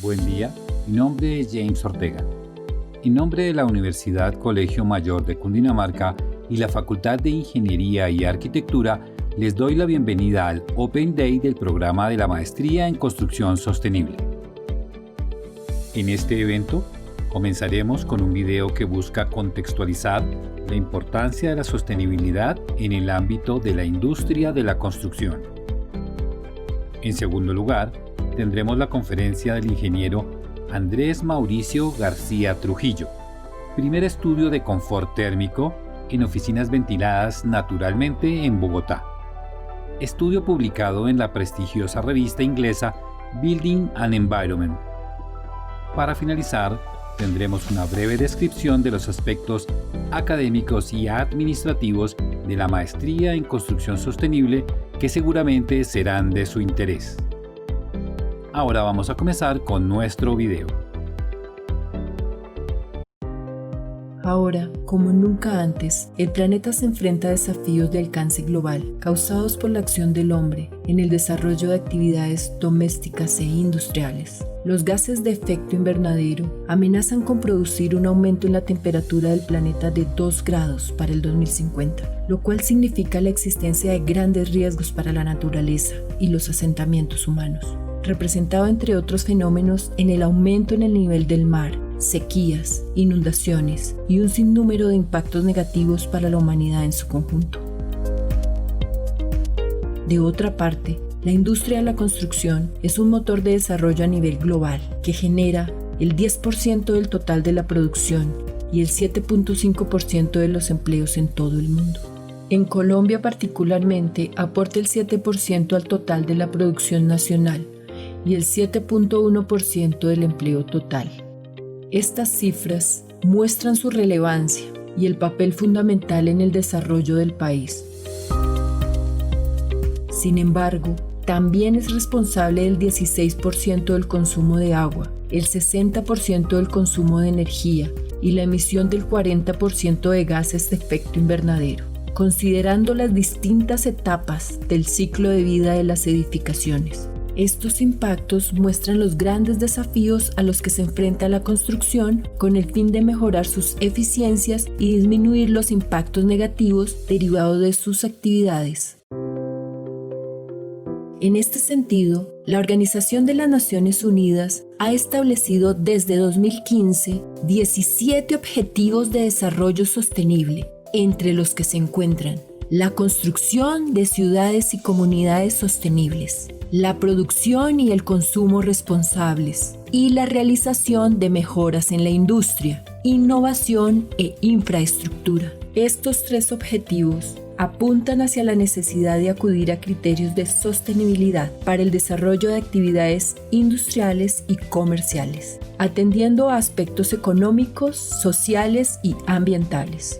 Buen día, mi nombre es James Ortega. En nombre de la Universidad Colegio Mayor de Cundinamarca y la Facultad de Ingeniería y Arquitectura, les doy la bienvenida al Open Day del programa de la Maestría en Construcción Sostenible. En este evento, comenzaremos con un video que busca contextualizar la importancia de la sostenibilidad en el ámbito de la industria de la construcción. En segundo lugar, tendremos la conferencia del ingeniero Andrés Mauricio García Trujillo, primer estudio de confort térmico en oficinas ventiladas naturalmente en Bogotá. Estudio publicado en la prestigiosa revista inglesa Building and Environment. Para finalizar, tendremos una breve descripción de los aspectos académicos y administrativos de la maestría en construcción sostenible que seguramente serán de su interés. Ahora vamos a comenzar con nuestro video. Ahora, como nunca antes, el planeta se enfrenta a desafíos de alcance global, causados por la acción del hombre en el desarrollo de actividades domésticas e industriales. Los gases de efecto invernadero amenazan con producir un aumento en la temperatura del planeta de 2 grados para el 2050, lo cual significa la existencia de grandes riesgos para la naturaleza y los asentamientos humanos, representado entre otros fenómenos en el aumento en el nivel del mar, sequías, inundaciones y un sinnúmero de impactos negativos para la humanidad en su conjunto. De otra parte, la industria de la construcción es un motor de desarrollo a nivel global que genera el 10% del total de la producción y el 7.5% de los empleos en todo el mundo. En Colombia particularmente aporta el 7% al total de la producción nacional y el 7.1% del empleo total. Estas cifras muestran su relevancia y el papel fundamental en el desarrollo del país. Sin embargo, también es responsable del 16% del consumo de agua, el 60% del consumo de energía y la emisión del 40% de gases de efecto invernadero, considerando las distintas etapas del ciclo de vida de las edificaciones. Estos impactos muestran los grandes desafíos a los que se enfrenta la construcción con el fin de mejorar sus eficiencias y disminuir los impactos negativos derivados de sus actividades. En este sentido, la Organización de las Naciones Unidas ha establecido desde 2015 17 Objetivos de Desarrollo Sostenible, entre los que se encuentran la construcción de ciudades y comunidades sostenibles, la producción y el consumo responsables y la realización de mejoras en la industria, innovación e infraestructura. Estos 3 objetivos apuntan hacia la necesidad de acudir a criterios de sostenibilidad para el desarrollo de actividades industriales y comerciales, atendiendo a aspectos económicos, sociales y ambientales.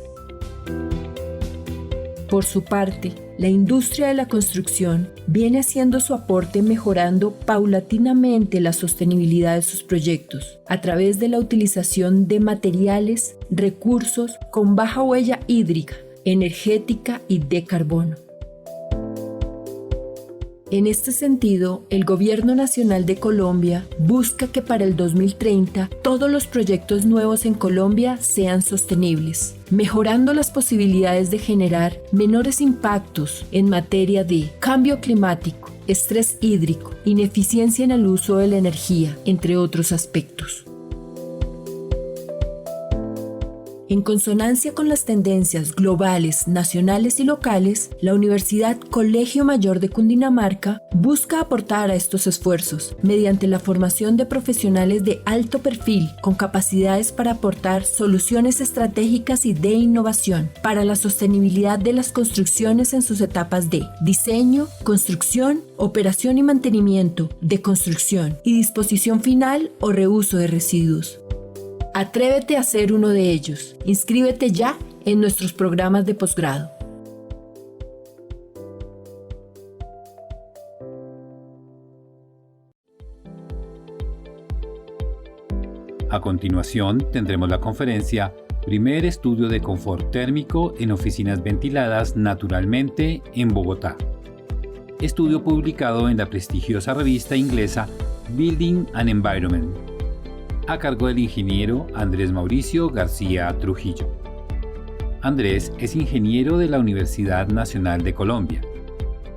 Por su parte, la industria de la construcción viene haciendo su aporte mejorando paulatinamente la sostenibilidad de sus proyectos a través de la utilización de materiales, recursos con baja huella hídrica, energética y de carbono. En este sentido, el Gobierno Nacional de Colombia busca que para el 2030 todos los proyectos nuevos en Colombia sean sostenibles, mejorando las posibilidades de generar menores impactos en materia de cambio climático, estrés hídrico, ineficiencia en el uso de la energía, entre otros aspectos. En consonancia con las tendencias globales, nacionales y locales, la Universidad Colegio Mayor de Cundinamarca busca aportar a estos esfuerzos mediante la formación de profesionales de alto perfil con capacidades para aportar soluciones estratégicas y de innovación para la sostenibilidad de las construcciones en sus etapas de diseño, construcción, operación y mantenimiento, de construcción y disposición final o reuso de residuos. Atrévete a ser uno de ellos. Inscríbete ya en nuestros programas de posgrado. A continuación, tendremos la conferencia Primer estudio de confort térmico en oficinas ventiladas naturalmente en Bogotá. Estudio publicado en la prestigiosa revista inglesa Building and Environment, a cargo del ingeniero Andrés Mauricio García Trujillo. Andrés es ingeniero de la Universidad Nacional de Colombia,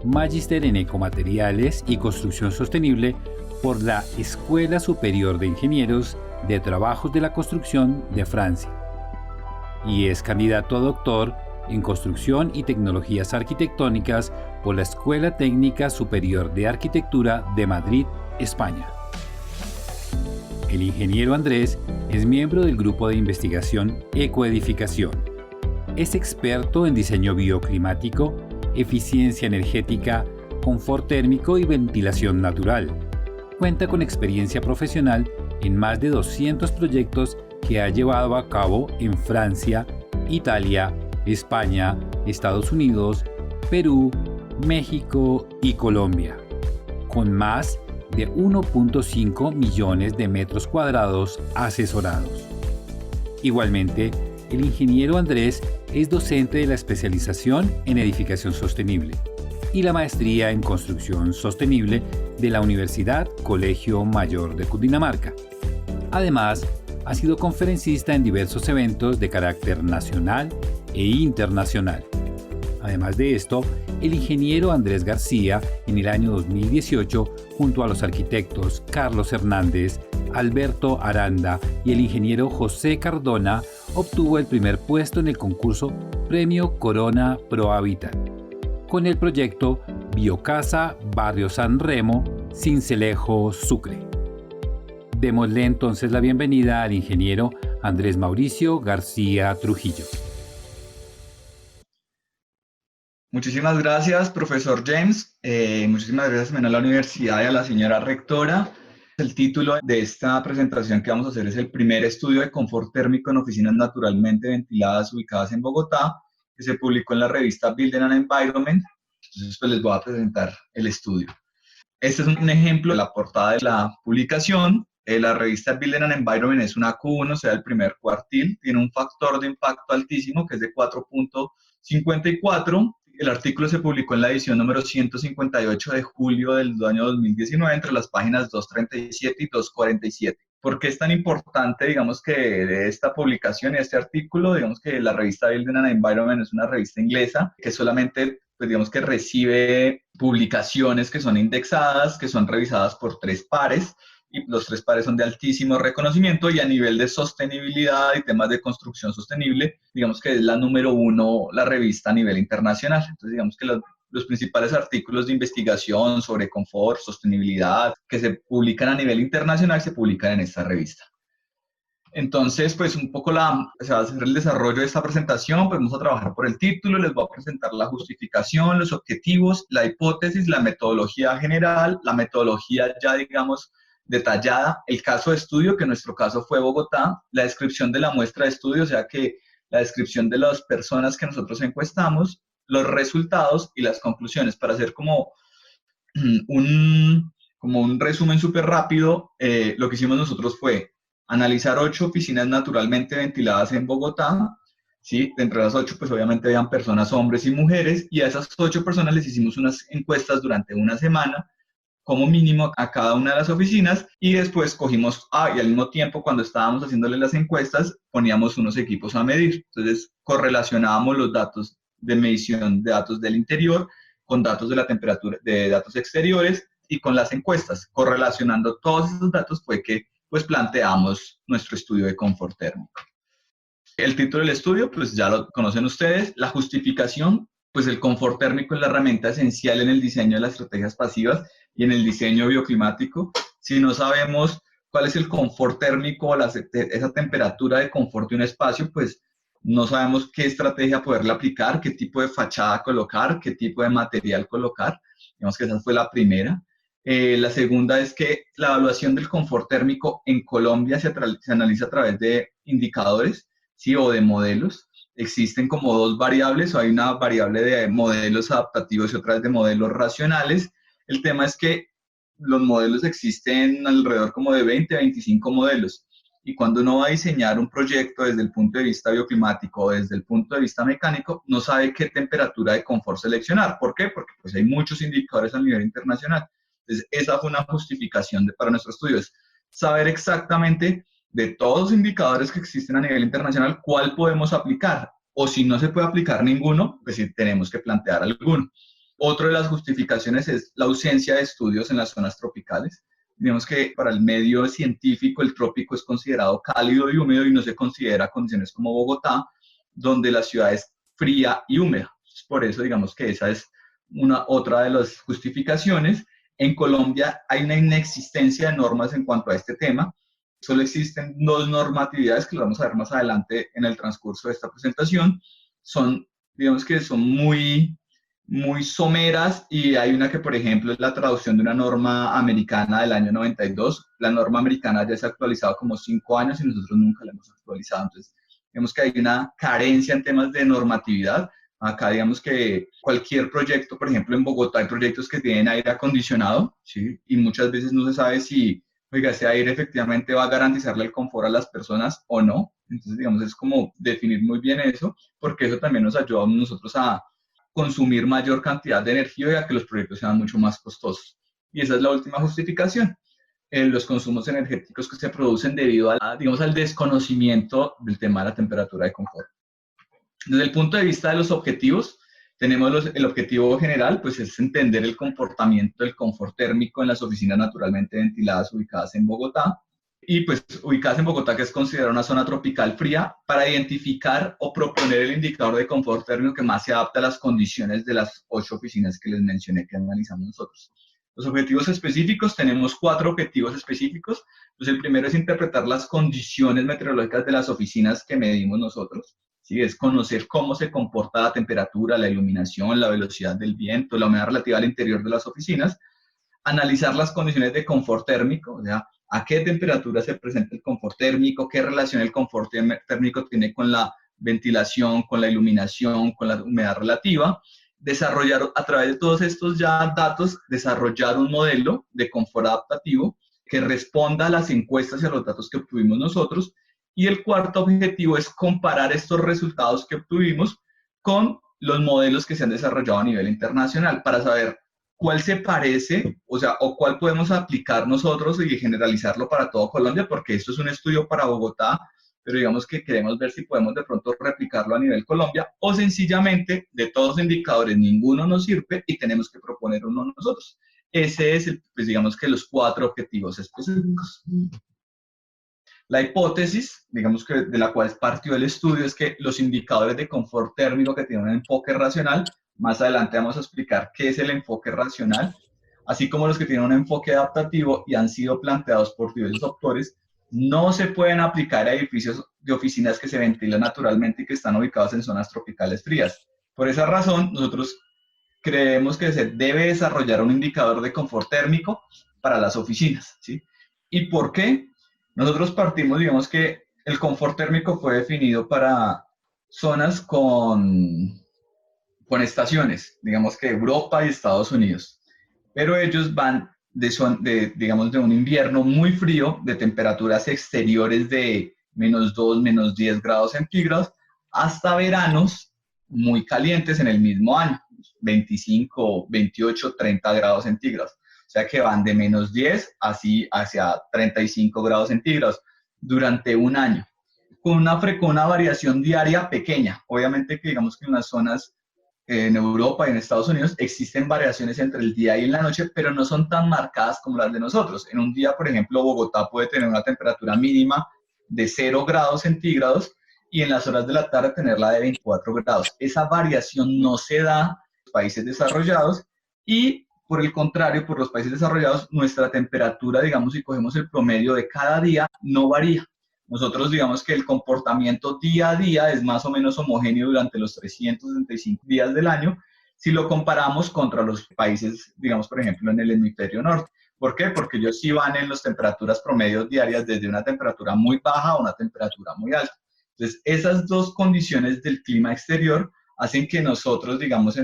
magíster en ecomateriales y construcción sostenible por la Escuela Superior de Ingenieros de Trabajos de la Construcción de Francia, y es candidato a doctor en Construcción y Tecnologías Arquitectónicas por la Escuela Técnica Superior de Arquitectura de Madrid, España. El ingeniero Andrés es miembro del grupo de investigación Ecoedificación. Es experto en diseño bioclimático, eficiencia energética, confort térmico y ventilación natural. Cuenta con experiencia profesional en más de 200 proyectos que ha llevado a cabo en Francia, Italia, España, Estados Unidos, Perú, México y Colombia, con más de 1.5 millones de metros cuadrados asesorados. Igualmente, el ingeniero Andrés es docente de la especialización en edificación sostenible y la maestría en construcción sostenible de la Universidad Colegio Mayor de Cundinamarca. Además, ha sido conferencista en diversos eventos de carácter nacional e internacional. Además de esto, el ingeniero Andrés García, en el año 2018, junto a los arquitectos Carlos Hernández, Alberto Aranda y el ingeniero José Cardona, obtuvo el primer puesto en el concurso Premio Corona Pro Habitat, con el proyecto Biocasa Barrio San Remo, Sincelejo, Sucre. Démosle entonces la bienvenida al ingeniero Andrés Mauricio García Trujillo. Muchísimas gracias, profesor James. Muchísimas gracias también a la universidad y a la señora rectora. El título de esta presentación que vamos a hacer es el primer estudio de confort térmico en oficinas naturalmente ventiladas ubicadas en Bogotá, que se publicó en la revista Building and Environment. Entonces, pues les voy a presentar el estudio. Este es un ejemplo de la portada de la publicación. La revista Building and Environment es una Q1, o sea, el primer cuartil. Tiene un factor de impacto altísimo, que es de 4.54. El artículo se publicó en la edición número 158 de julio del año 2019 entre las páginas 237 y 247. ¿Por qué es tan importante, digamos, que de esta publicación y este artículo? Digamos que la revista Building and Environment es una revista inglesa que solamente, pues digamos que recibe publicaciones que son indexadas, que son revisadas por 3 pares, y los 3 pares son de altísimo reconocimiento, y a nivel de sostenibilidad y temas de construcción sostenible, digamos que es la número 1 la revista a nivel internacional. Entonces, digamos que los principales artículos de investigación sobre confort, sostenibilidad, que se publican a nivel internacional, se publican en esta revista. Entonces, pues un poco se va a hacer el desarrollo de esta presentación, pues vamos a trabajar por el título, les voy a presentar la justificación, los objetivos, la hipótesis, la metodología general, la metodología ya, digamos, detallada, el caso de estudio, que en nuestro caso fue Bogotá, la descripción de la muestra de estudio, o sea que la descripción de las personas que nosotros encuestamos, los resultados y las conclusiones, para hacer como un resumen súper rápido. Lo que hicimos nosotros fue analizar 8 oficinas naturalmente ventiladas en Bogotá, ¿sí? Dentro de las 8, pues obviamente habían personas, hombres y mujeres, y a esas 8 personas les hicimos unas encuestas durante una semana, como mínimo a cada una de las oficinas, y después cogimos, y al mismo tiempo cuando estábamos haciéndole las encuestas, poníamos unos equipos a medir. Entonces correlacionábamos los datos de medición de datos del interior con datos de la temperatura, de datos exteriores, y con las encuestas. Correlacionando todos esos datos fue que pues planteamos nuestro estudio de confort térmico. El título del estudio, pues ya lo conocen ustedes. La justificación, pues el confort térmico es la herramienta esencial en el diseño de las estrategias pasivas y en el diseño bioclimático. Si no sabemos cuál es el confort térmico o esa temperatura de confort de un espacio, pues no sabemos qué estrategia poderle aplicar, qué tipo de fachada colocar, qué tipo de material colocar. Digamos que esa fue la primera. La segunda es que la evaluación del confort térmico en Colombia se analiza a través de indicadores, ¿sí? O de modelos. Existen como 2 variables, o hay una variable de modelos adaptativos y otra de modelos racionales. El tema es que los modelos existen alrededor como de 20, 25 modelos. Y cuando uno va a diseñar un proyecto desde el punto de vista bioclimático o desde el punto de vista mecánico, no sabe qué temperatura de confort seleccionar. ¿Por qué? Porque pues hay muchos indicadores a nivel internacional. Entonces, esa fue una justificación para nuestro estudio, es saber exactamente de todos los indicadores que existen a nivel internacional, cuál podemos aplicar, o si no se puede aplicar ninguno, pues sí tenemos que plantear alguno. Otra de las justificaciones es la ausencia de estudios en las zonas tropicales. Digamos que para el medio científico el trópico es considerado cálido y húmedo y no se considera condiciones como Bogotá, donde la ciudad es fría y húmeda. Por eso digamos que esa es otra de las justificaciones. En Colombia hay una inexistencia de normas en cuanto a este tema. Solo existen dos normatividades que lo vamos a ver más adelante en el transcurso de esta presentación. Digamos que son muy someras y hay una que, por ejemplo, es la traducción de una norma americana del año 92. La norma americana ya se ha actualizado como 5 años y nosotros nunca la hemos actualizado. Entonces, digamos que hay una carencia en temas de normatividad. Acá, digamos que cualquier proyecto, por ejemplo, en Bogotá hay proyectos que tienen aire acondicionado, ¿sí? Y muchas veces no se sabe si, oiga, ese aire efectivamente va a garantizarle el confort a las personas o no. Entonces, digamos, es como definir muy bien eso, porque eso también nos ayuda a nosotros a consumir mayor cantidad de energía y a que los proyectos sean mucho más costosos. Y esa es la última justificación. Los consumos energéticos que se producen debido digamos, al desconocimiento del tema de la temperatura de confort. Desde el punto de vista de los objetivos, tenemos el objetivo general, pues es entender el comportamiento del confort térmico en las oficinas naturalmente ventiladas ubicadas en Bogotá. Y pues ubicadas en Bogotá, que es considerada una zona tropical fría, para identificar o proponer el indicador de confort térmico que más se adapta a las condiciones de las 8 oficinas que les mencioné que analizamos nosotros. Los objetivos específicos, tenemos 4 objetivos específicos. Entonces, el primero es interpretar las condiciones meteorológicas de las oficinas que medimos nosotros. ¿Sí? Es conocer cómo se comporta la temperatura, la iluminación, la velocidad del viento, la humedad relativa al interior de las oficinas. Analizar las condiciones de confort térmico, o sea, a qué temperatura se presenta el confort térmico, qué relación el confort térmico tiene con la ventilación, con la iluminación, con la humedad relativa. Desarrollar a través de todos estos ya datos, desarrollar un modelo de confort adaptativo que responda a las encuestas y a los datos que obtuvimos nosotros. Y el cuarto objetivo es comparar estos resultados que obtuvimos con los modelos que se han desarrollado a nivel internacional para saber cuál se parece, o sea, o cuál podemos aplicar nosotros y generalizarlo para todo Colombia, porque esto es un estudio para Bogotá, pero digamos que queremos ver si podemos de pronto replicarlo a nivel Colombia, o sencillamente de todos los indicadores ninguno nos sirve y tenemos que proponer uno nosotros. Ese es, pues digamos que los 4 objetivos específicos. La hipótesis, digamos que de la cual partió el estudio, es que los indicadores de confort térmico que tienen un enfoque racional, más adelante vamos a explicar qué es el enfoque racional, así como los que tienen un enfoque adaptativo y han sido planteados por diversos autores, no se pueden aplicar a edificios de oficinas que se ventilan naturalmente y que están ubicados en zonas tropicales frías. Por esa razón, nosotros creemos que se debe desarrollar un indicador de confort térmico para las oficinas, ¿sí? ¿Y por qué? Nosotros partimos, digamos que el confort térmico fue definido para zonas con estaciones, digamos que Europa y Estados Unidos, pero ellos van digamos, de un invierno muy frío, de temperaturas exteriores de -2, -10 grados centígrados, hasta veranos muy calientes en el mismo año, 25, 28, 30 grados centígrados. O sea que van de -10 así hacia 35 grados centígrados durante un año, con una variación diaria pequeña. Obviamente que digamos que en las zonas en Europa y en Estados Unidos existen variaciones entre el día y la noche, pero no son tan marcadas como las de nosotros. En un día, por ejemplo, Bogotá puede tener una temperatura mínima de 0 grados centígrados y en las horas de la tarde tenerla de 24 grados. Esa variación no se da en los países desarrollados y, por el contrario, por los países desarrollados, nuestra temperatura, digamos, si cogemos el promedio de cada día, no varía. Nosotros digamos que el comportamiento día a día es más o menos homogéneo durante los 365 días del año si lo comparamos contra los países, digamos, por ejemplo, en el hemisferio norte. ¿Por qué? Porque ellos sí van en las temperaturas promedios diarias desde una temperatura muy baja a una temperatura muy alta. Entonces, esas dos condiciones del clima exterior hacen que nosotros, digamos,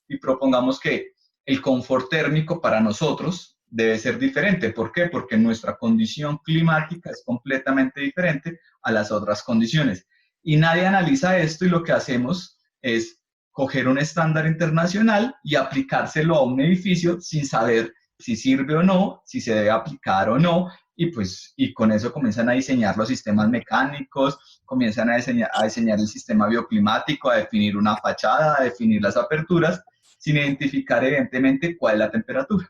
y propongamos que el confort térmico para nosotros debe ser diferente. ¿Por qué? Porque nuestra condición climática es completamente diferente a las otras condiciones. Y nadie analiza esto y lo que hacemos es coger un estándar internacional y aplicárselo a un edificio sin saber si sirve o no, si se debe aplicar o no, y con eso comienzan a diseñar los sistemas mecánicos, comienzan a diseñar el sistema bioclimático, a definir una fachada, a definir las aperturas, sin identificar evidentemente cuál es la temperatura.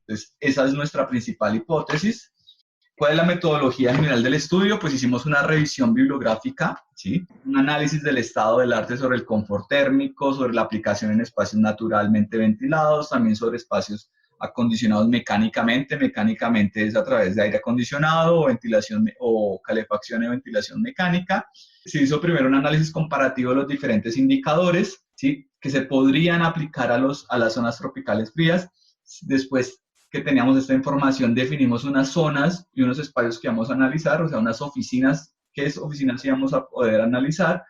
Entonces, esa es nuestra principal hipótesis. ¿Cuál es la metodología general del estudio? Pues hicimos una revisión bibliográfica, ¿sí? Un análisis del estado del arte sobre el confort térmico, sobre la aplicación en espacios naturalmente ventilados, también sobre espacios acondicionados mecánicamente. Mecánicamente es a través de aire acondicionado o ventilación o calefacción y ventilación mecánica. Se hizo primero un análisis comparativo de los diferentes indicadores, ¿sí? Que se podrían aplicar a las zonas tropicales frías. Después que teníamos esta información, definimos unas zonas y unos espacios que íbamos a analizar, o sea, unas oficinas, qué oficinas íbamos a poder analizar.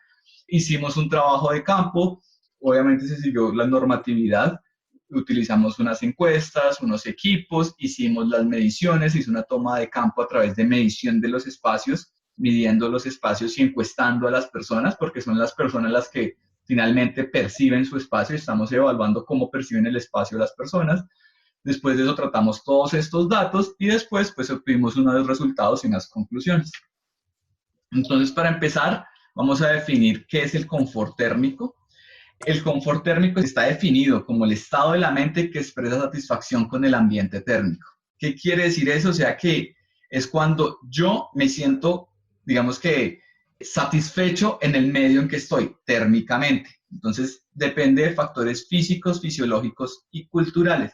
Hicimos un trabajo de campo, obviamente se siguió la normatividad, utilizamos unas encuestas, unos equipos, hicimos las mediciones, hizo una toma de campo a través de medición de los espacios, midiendo los espacios y encuestando a las personas, porque son las personas las que finalmente perciben su espacio, estamos evaluando cómo perciben el espacio las personas. Después de eso tratamos todos estos datos y después pues obtuvimos unos resultados y unas conclusiones. Entonces, para empezar, vamos a definir qué es el confort térmico. El confort térmico está definido como el estado de la mente que expresa satisfacción con el ambiente térmico. ¿Qué quiere decir eso? O sea, que es cuando yo me siento, digamos que, satisfecho en el medio en que estoy térmicamente. Entonces, depende de factores físicos, fisiológicos y culturales.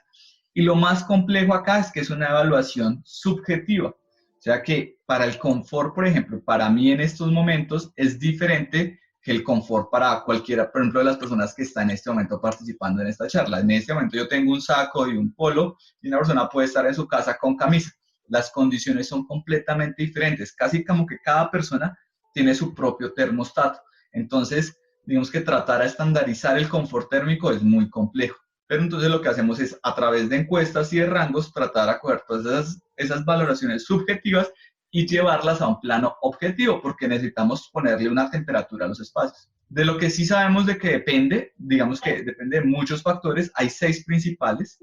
Y lo más complejo acá es que es una evaluación subjetiva. O sea que para el confort, por ejemplo, para mí en estos momentos es diferente que el confort para cualquiera, por ejemplo, de las personas que están en este momento participando en esta charla. En este momento yo tengo un saco y un polo y una persona puede estar en su casa con camisa. Las condiciones son completamente diferentes. Casi como que cada persona tiene su propio termostato. Entonces, digamos que tratar a estandarizar el confort térmico es muy complejo. Pero entonces lo que hacemos es, a través de encuestas y de rangos, tratar de coger todas esas valoraciones subjetivas y llevarlas a un plano objetivo, porque necesitamos ponerle una temperatura a los espacios. De lo que sí sabemos de que depende, digamos que depende de muchos factores, hay 6 principales.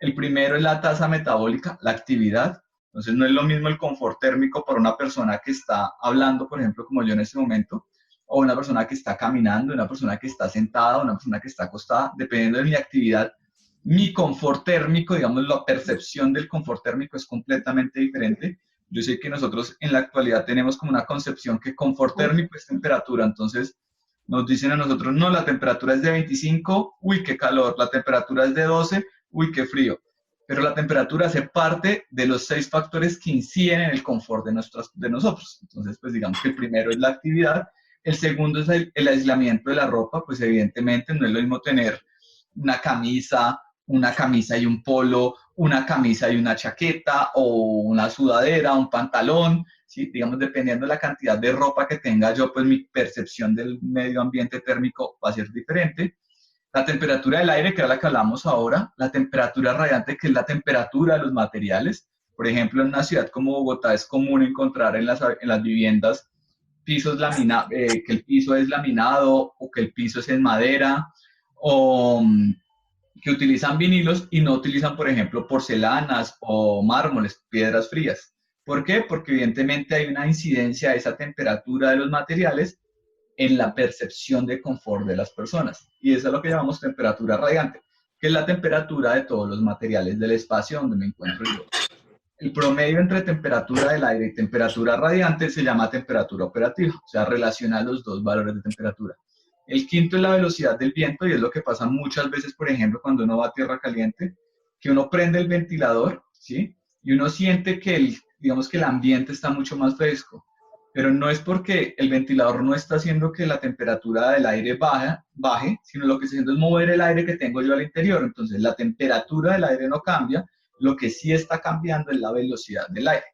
El primero es la tasa metabólica, la actividad. Entonces no es lo mismo el confort térmico para una persona que está hablando, por ejemplo, como yo en este momento, o una persona que está caminando, una persona que está sentada, una persona que está acostada, dependiendo de mi actividad, mi confort térmico, digamos, la percepción del confort térmico es completamente diferente. Yo sé que nosotros en la actualidad tenemos como una concepción que confort térmico es temperatura, entonces nos dicen a nosotros, no, la temperatura es de 25, uy, qué calor, la temperatura es de 12, uy, qué frío. Pero la temperatura hace parte de los 6 factores que inciden en el confort de nosotros. Entonces, pues digamos que el primero es la actividad. El segundo es el aislamiento de la ropa, pues evidentemente no es lo mismo tener una camisa y un polo, una camisa y una chaqueta, o una sudadera, un pantalón, ¿sí? Digamos, dependiendo de la cantidad de ropa que tenga yo, pues mi percepción del medio ambiente térmico va a ser diferente. La temperatura del aire, que era la que hablamos ahora, la temperatura radiante, que es la temperatura de los materiales. Por ejemplo, en una ciudad como Bogotá es común encontrar en las viviendas pisos que el piso es laminado o que el piso es en madera, o que utilizan vinilos y no utilizan, por ejemplo, porcelanas o mármoles, piedras frías. ¿Por qué? Porque evidentemente hay una incidencia de esa temperatura de los materiales en la percepción de confort de las personas. Y eso es lo que llamamos temperatura radiante, que es la temperatura de todos los materiales del espacio donde me encuentro yo. El promedio entre temperatura del aire y temperatura radiante se llama temperatura operativa, o sea, relaciona los dos valores de temperatura. El quinto es la velocidad del viento, y es lo que pasa muchas veces, por ejemplo, cuando uno va a tierra caliente, que uno prende el ventilador, ¿sí? Y uno siente que digamos que el ambiente está mucho más fresco, pero no es porque el ventilador no está haciendo que la temperatura del aire baje, sino lo que está haciendo es mover el aire que tengo yo al interior. Entonces, la temperatura del aire no cambia, lo que sí está cambiando es la velocidad del aire.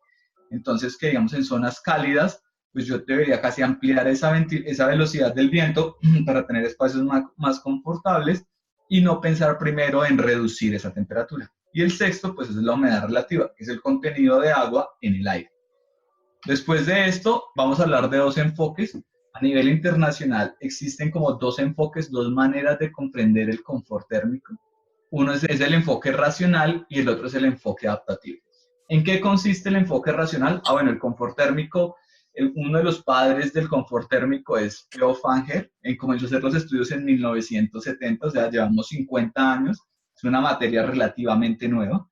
Entonces, que digamos en zonas cálidas, pues yo debería casi ampliar esa velocidad del viento para tener espacios más confortables y no pensar primero en reducir esa temperatura. Y el sexto, pues es la humedad relativa, que es el contenido de agua en el aire. Después de esto, vamos a hablar de 2 enfoques. A nivel internacional existen como 2 enfoques, 2 maneras de comprender el confort térmico. Uno es el enfoque racional y el otro es el enfoque adaptativo. ¿En qué consiste el enfoque racional? Bueno, el confort térmico, uno de los padres del confort térmico es Theo Fanger. Comenzó a hacer los estudios en 1970, o sea, llevamos 50 años. Es una materia relativamente nueva.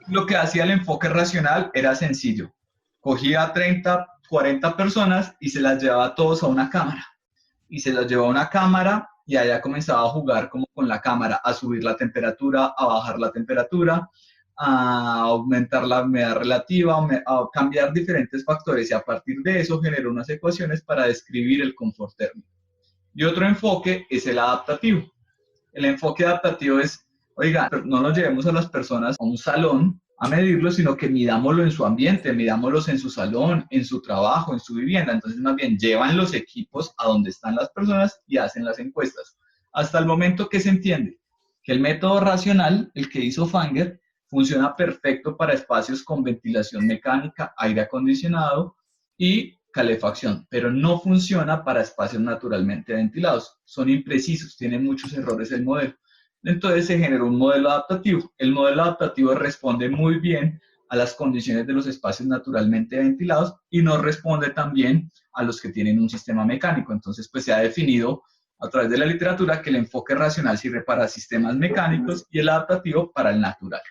Lo que hacía el enfoque racional era sencillo. Cogía 30, 40 personas y se las llevaba a todos a una cámara. Y se las llevaba a una cámara y allá comenzaba a jugar como con la cámara, a subir la temperatura, a bajar la temperatura, a aumentar la humedad relativa, a cambiar diferentes factores, y a partir de eso generó unas ecuaciones para describir el confort térmico. Y otro enfoque es el adaptativo. El enfoque adaptativo es, oiga, no nos llevemos a las personas a un salón a medirlo, sino que midámoslo en su ambiente, midámoslos en su salón, en su trabajo, en su vivienda. Entonces, más bien, llevan los equipos a donde están las personas y hacen las encuestas. Hasta el momento, ¿qué se entiende? Que el método racional, el que hizo Fanger, funciona perfecto para espacios con ventilación mecánica, aire acondicionado y calefacción, pero no funciona para espacios naturalmente ventilados. Son imprecisos, tienen muchos errores el modelo. Entonces se generó un modelo adaptativo. El modelo adaptativo responde muy bien a las condiciones de los espacios naturalmente ventilados y no responde también a los que tienen un sistema mecánico. Entonces, pues se ha definido a través de la literatura que el enfoque racional sirve para sistemas mecánicos y el adaptativo para el natural.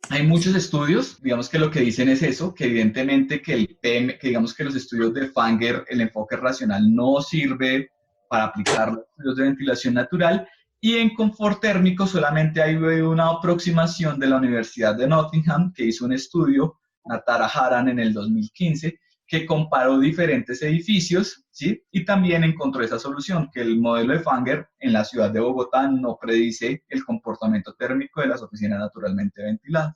Hay muchos estudios, digamos que lo que dicen es eso, que evidentemente que el PM, que digamos que los estudios de Fanger, el enfoque racional no sirve para aplicar los estudios de ventilación natural, y en confort térmico solamente hay una aproximación de la Universidad de Nottingham, que hizo un estudio, Natara Haran, en el 2015, que comparó diferentes edificios, ¿sí? Y también encontró esa solución, que el modelo de Fanger en la ciudad de Bogotá no predice el comportamiento térmico de las oficinas naturalmente ventiladas.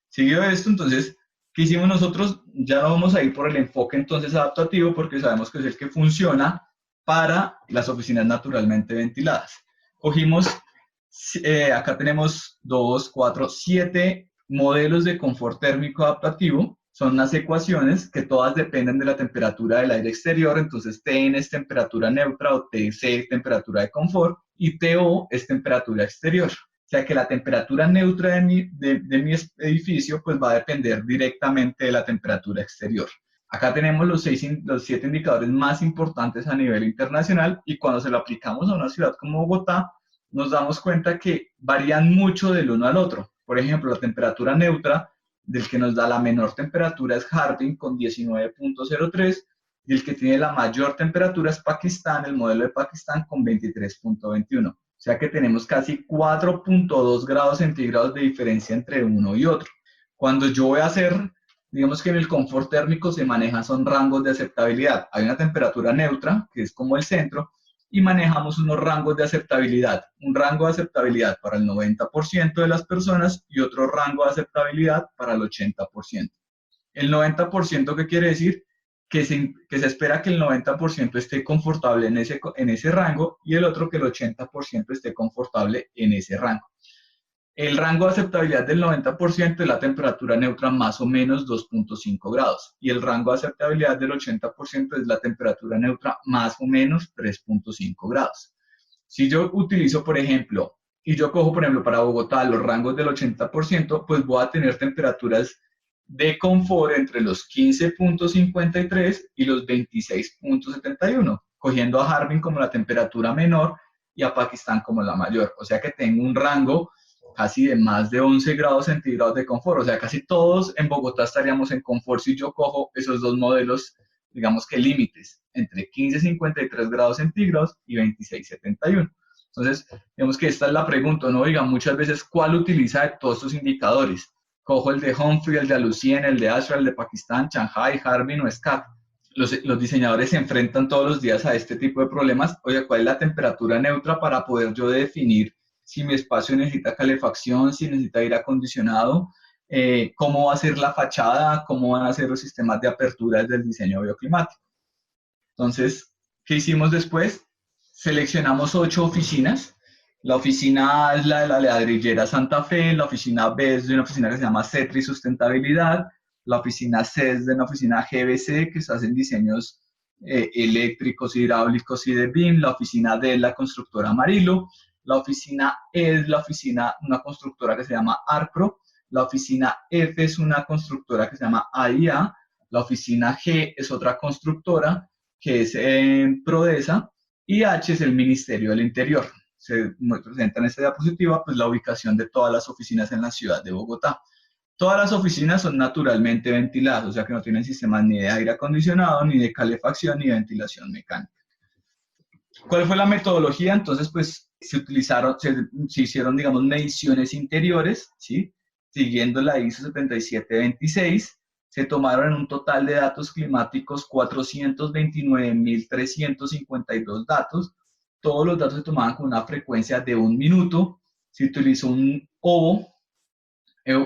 Seguido de esto, entonces, ¿qué hicimos nosotros? Ya no vamos a ir por el enfoque entonces adaptativo, porque sabemos que es el que funciona para las oficinas naturalmente ventiladas. Cogimos, acá tenemos 2, 4, 7 modelos de confort térmico adaptativo. Son unas ecuaciones que todas dependen de la temperatura del aire exterior. Entonces, Tn es temperatura neutra o Tc es temperatura de confort y To es temperatura exterior. O sea que la temperatura neutra de mi edificio pues va a depender directamente de la temperatura exterior. Acá tenemos los 7 indicadores más importantes a nivel internacional, y cuando se lo aplicamos a una ciudad como Bogotá, nos damos cuenta que varían mucho del uno al otro. Por ejemplo, la temperatura neutra, del que nos da la menor temperatura es Harbin con 19.03, y el que tiene la mayor temperatura es Pakistán, el modelo de Pakistán, con 23.21. O sea que tenemos casi 4.2 grados centígrados de diferencia entre uno y otro. Cuando yo voy a hacer, digamos que en el confort térmico se manejan son rangos de aceptabilidad. Hay una temperatura neutra, que es como el centro, y manejamos unos rangos de aceptabilidad. Un rango de aceptabilidad para el 90% de las personas y otro rango de aceptabilidad para el 80%. El 90%, ¿qué quiere decir? Que se espera que el 90% esté confortable en ese rango, y el otro que el 80% esté confortable en ese rango. El rango de aceptabilidad del 90% es la temperatura neutra más o menos 2.5 grados, y el rango de aceptabilidad del 80% es la temperatura neutra más o menos 3.5 grados. Si yo utilizo, por ejemplo, y yo cojo, por ejemplo, para Bogotá los rangos del 80%, pues voy a tener temperaturas de confort entre los 15.53 y los 26.71, cogiendo a Harbin como la temperatura menor y a Pakistán como la mayor. O sea que tengo un rango casi de más de 11 grados centígrados de confort. O sea, casi todos en Bogotá estaríamos en confort si yo cojo esos dos modelos, digamos que límites, entre 15.53 grados centígrados y 26.71. Entonces, digamos que esta es la pregunta, ¿no? Oiga, muchas veces, ¿cuál utiliza de todos estos indicadores? Cojo el de Humphrey, el de Alucien, el de Ashra, el de Pakistán, Shanghai, Harbin o SCAT. Los diseñadores se enfrentan todos los días a este tipo de problemas. Oye, ¿cuál es la temperatura neutra para poder yo definir si mi espacio necesita calefacción, si necesita aire acondicionado, cómo va a ser la fachada, cómo van a ser los sistemas de apertura del diseño bioclimático? Entonces, ¿qué hicimos después? Seleccionamos 8 oficinas. La oficina A es la de la ladrillera Santa Fe, la oficina B es de una oficina que se llama CETRI Sustentabilidad, la oficina C es de una oficina GBC que se hacen diseños eléctricos, hidráulicos y de BIM, la oficina D es la constructora Amarillo, La oficina E es la oficina, una constructora que se llama Arpro. La oficina F es una constructora que se llama AIA. La oficina G es otra constructora que es Prodesa. Y H es el Ministerio del Interior. Se presenta en esta diapositiva pues, la ubicación de todas las oficinas en la ciudad de Bogotá. Todas las oficinas son naturalmente ventiladas, o sea que no tienen sistemas ni de aire acondicionado, ni de calefacción, ni de ventilación mecánica. ¿Cuál fue la metodología? Entonces, pues se hicieron, digamos, mediciones interiores, ¿sí? Siguiendo la ISO 7726, se tomaron en un total de datos climáticos 429.352 datos. Todos los datos se tomaban con una frecuencia de 1 minuto. Se utilizó un ovo,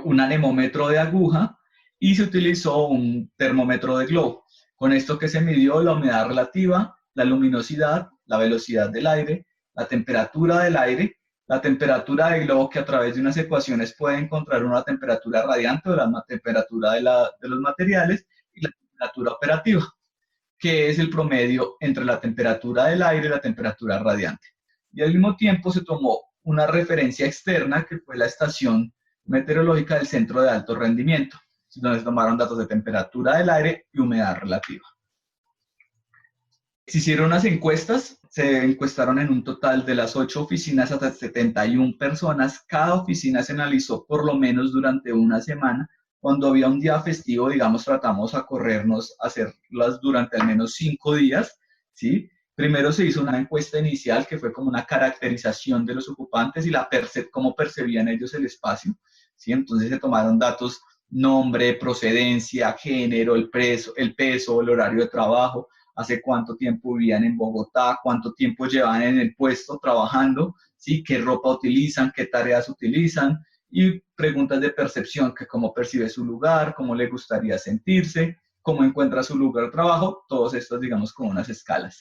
un anemómetro de aguja y se utilizó un termómetro de globo. Con esto que se midió la humedad relativa, la luminosidad, la velocidad del aire, la temperatura del aire, la temperatura del globo, que a través de unas ecuaciones puede encontrar una temperatura radiante o la temperatura de los materiales, y la temperatura operativa, que es el promedio entre la temperatura del aire y la temperatura radiante. Y al mismo tiempo se tomó una referencia externa, que fue la estación meteorológica del Centro de Alto Rendimiento, donde se tomaron datos de temperatura del aire y humedad relativa. Se hicieron unas encuestas, se encuestaron en un total de las 8 oficinas hasta 71 personas. Cada oficina se analizó por lo menos durante una semana. Cuando había un día festivo, digamos, tratamos a corrernos a hacerlas durante al menos 5 días, ¿sí? Primero se hizo una encuesta inicial que fue como una caracterización de los ocupantes y cómo percibían ellos el espacio, ¿sí? Entonces se tomaron datos, nombre, procedencia, género, el peso, el horario de trabajo, hace cuánto tiempo vivían en Bogotá, cuánto tiempo llevaban en el puesto trabajando, ¿sí? Qué ropa utilizan, qué tareas utilizan, y preguntas de percepción, que cómo percibe su lugar, cómo le gustaría sentirse, cómo encuentra su lugar de trabajo, todos estos, digamos, con unas escalas.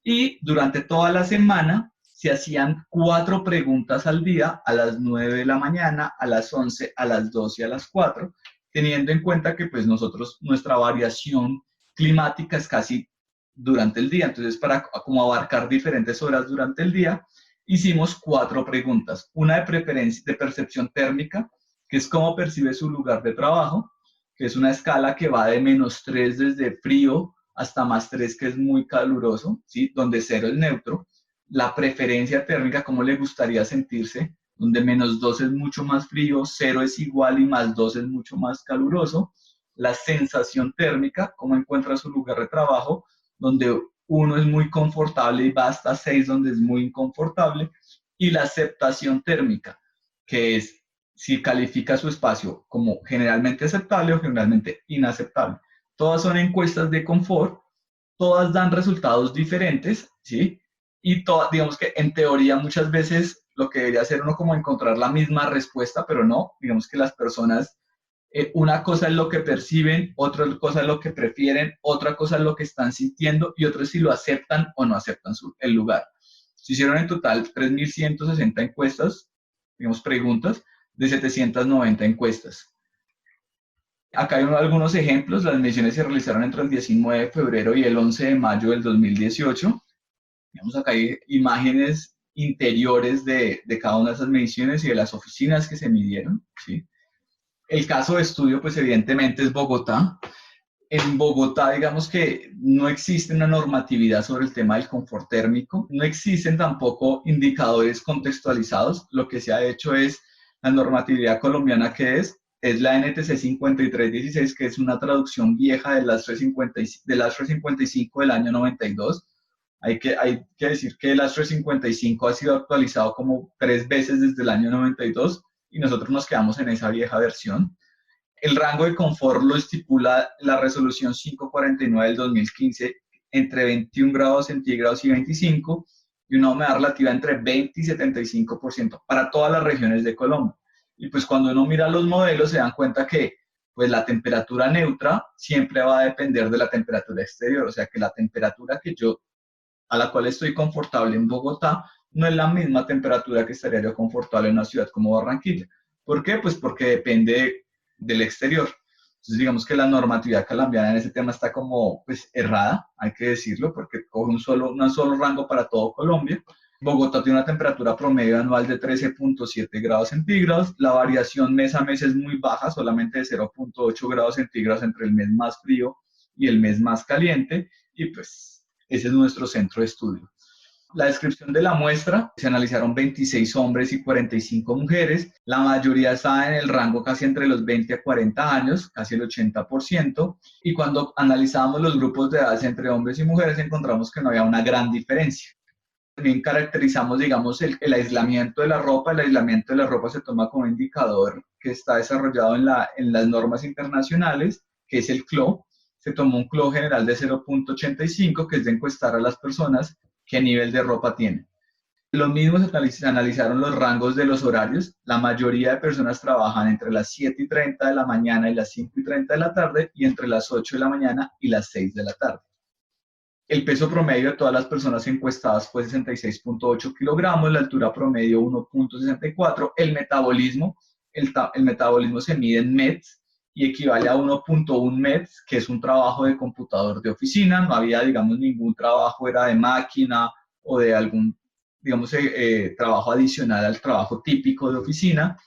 Y durante toda la semana se hacían 4 preguntas al día, a las 9 de la mañana, a las 11, a las 12 y a las 4, teniendo en cuenta que pues nuestra variación climática es casi durante el día. Entonces, para como abarcar diferentes horas durante el día, hicimos 4 preguntas. Una de percepción térmica, que es cómo percibe su lugar de trabajo, que es una escala que va de -3 desde frío hasta +3, que es muy caluroso, ¿sí? Donde 0 es neutro. La preferencia térmica, cómo le gustaría sentirse, donde -2 es mucho más frío, 0 es igual y +2 es mucho más caluroso. La sensación térmica, cómo encuentra su lugar de trabajo, donde 1 es muy confortable y va hasta 6, donde es muy inconfortable. Y la aceptación térmica, que es si califica su espacio como generalmente aceptable o generalmente inaceptable. Todas son encuestas de confort, todas dan resultados diferentes, ¿sí? Y digamos que en teoría muchas veces lo que debería hacer uno como encontrar la misma respuesta, pero no, digamos que las personas, una cosa es lo que perciben, otra cosa es lo que prefieren, otra cosa es lo que están sintiendo y otra es si lo aceptan o no aceptan el lugar. Se hicieron en total 3.160 encuestas, digamos preguntas, de 790 encuestas. Acá hay algunos ejemplos. Las mediciones se realizaron entre el 19 de febrero y el 11 de mayo del 2018. Digamos, acá hay imágenes interiores de cada una de esas mediciones y de las oficinas que se midieron, ¿sí? El caso de estudio, pues evidentemente es Bogotá. En Bogotá, digamos que no existe una normatividad sobre el tema del confort térmico. No existen tampoco indicadores contextualizados. Lo que se ha hecho es la normatividad colombiana, que es la NTC 5316, que es una traducción vieja del ASHRAE 55 del año 92. Hay que decir que el ASHRAE 55 ha sido actualizado como 3 veces desde el año 92 y nosotros nos quedamos en esa vieja versión. El rango de confort lo estipula la resolución 549 del 2015 entre 21 grados centígrados y 25, y una humedad relativa entre 20 y 75% para todas las regiones de Colombia. Y pues cuando uno mira los modelos se dan cuenta que pues la temperatura neutra siempre va a depender de la temperatura exterior, o sea que la temperatura a la cual estoy confortable en Bogotá no es la misma temperatura que estaría yo confortable en una ciudad como Barranquilla. ¿Por qué? Pues porque depende del exterior. Entonces digamos que la normatividad colombiana en ese tema está como pues errada, hay que decirlo, porque coge un solo rango para todo Colombia. Bogotá tiene una temperatura promedio anual de 13.7 grados centígrados. La variación mes a mes es muy baja, solamente de 0.8 grados centígrados entre el mes más frío y el mes más caliente. Y pues ese es nuestro centro de estudio. La descripción de la muestra: se analizaron 26 hombres y 45 mujeres. La mayoría estaba en el rango casi entre los 20 a 40 años, casi el 80%. Y cuando analizábamos los grupos de edad entre hombres y mujeres, encontramos que no había una gran diferencia. También caracterizamos, digamos, el aislamiento de la ropa. El aislamiento de la ropa se toma como indicador que está desarrollado en las normas internacionales, que es el CLO. Se tomó un CLO general de 0.85, que es de encuestar a las personas qué nivel de ropa tienen. Lo mismo se analizaron los rangos de los horarios. La mayoría de personas trabajan entre las 7:30 de la mañana y las 5:30 de la tarde, y entre las 8 de la mañana y las 6 de la tarde. El peso promedio de todas las personas encuestadas fue 66.8 kilogramos, la altura promedio 1.64. El metabolismo se mide en METs y equivale a 1.1 METs, que es un trabajo de computador de oficina. No había, digamos, ningún trabajo, era de máquina o de algún, digamos, trabajo adicional al trabajo típico de oficina.